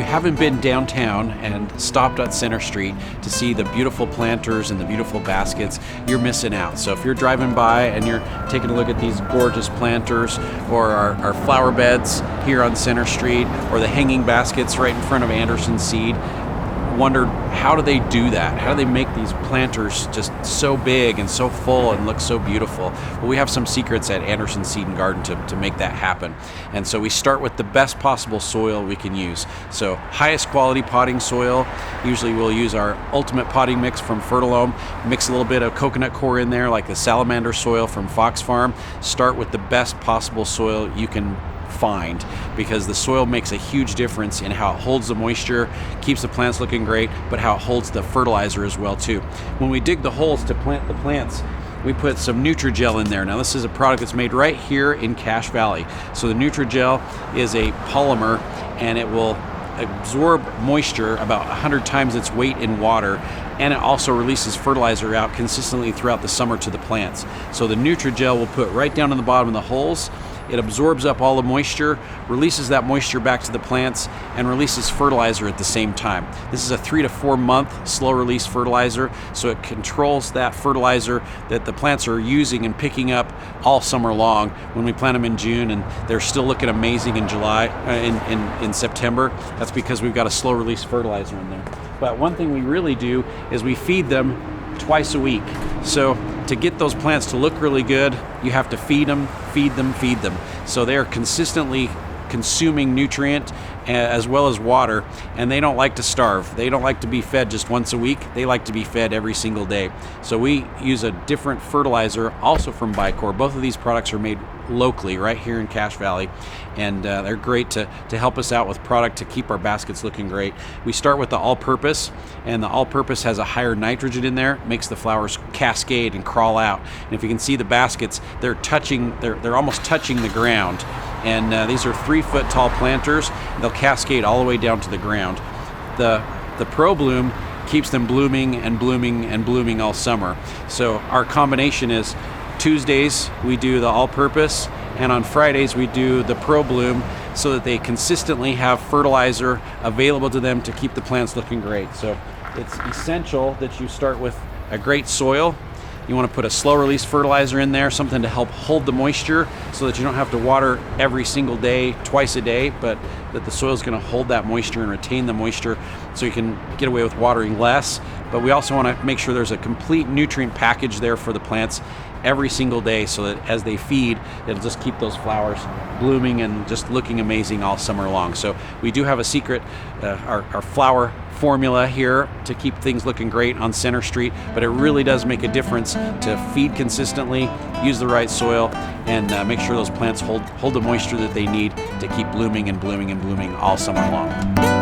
haven't been downtown and stopped at Center Street to see the beautiful planters and the beautiful baskets, you're missing out. So if you're driving by and you're taking a look at these gorgeous planters, or our flower beds here on Center Street, or the hanging baskets right in front of Anderson Seed, wondered, how do they do that? How do they make these planters just so big and so full and look so beautiful? Well, we have some secrets at Anderson Seed and Garden to make that happen. And so we start with the best possible soil we can use. So highest quality potting soil. Usually we'll use our ultimate potting mix from Fertilome, mix a little bit of coconut coir in there like the salamander soil from Fox Farm. Start with the best possible soil you can find, because the soil makes a huge difference in how it holds the moisture, keeps the plants looking great, but how it holds the fertilizer as well too. When we dig the holes to plant the plants, we put some Nutrigel in there. Now this is a product that's made right here in Cache Valley. So the Nutrigel is a polymer, and it will absorb moisture about 100 times its weight in water, and it also releases fertilizer out consistently throughout the summer to the plants. So the Nutrigel will put right down in the bottom of the holes. It absorbs up all the moisture, releases that moisture back to the plants, and releases fertilizer at the same time. This is a 3 to 4 month slow release fertilizer, so it controls that fertilizer that the plants are using and picking up all summer long. When we plant them in June and they're still looking amazing in July, in September, that's because we've got a slow release fertilizer in there. But one thing we really do is we feed them twice a week. So to get those plants to look really good, you have to feed them, feed them, feed them. So they are consistently consuming nutrient as well as water, and they don't like to starve. They don't like to be fed just once a week. They like to be fed every single day. So we use a different fertilizer, also from Bicor. Both of these products are made locally right here in Cache Valley, and they're great to help us out with product to keep our baskets looking great. We start with the all-purpose, and the all-purpose has a higher nitrogen in there, makes the flowers cascade and crawl out. And if you can see the baskets, they're almost touching the ground. And these are 3-foot tall planters. They'll cascade all the way down to the ground. The Pro Bloom keeps them blooming and blooming and blooming all summer. So our combination is Tuesdays we do the all-purpose, and on Fridays we do the Pro Bloom, so that they consistently have fertilizer available to them to keep the plants looking great. So it's essential that you start with a great soil. You want to put a slow release fertilizer in there, something to help hold the moisture so that you don't have to water every single day, twice a day, but that the soil is going to hold that moisture and retain the moisture so you can get away with watering less. But we also want to make sure there's a complete nutrient package there for the plants every single day, so that as they feed, it'll just keep those flowers blooming and just looking amazing all summer long. So we do have a secret, our flower formula here to keep things looking great on Center Street, but it really does make a difference to feed consistently, use the right soil, and make sure those plants hold the moisture that they need to keep blooming and blooming and blooming all summer long.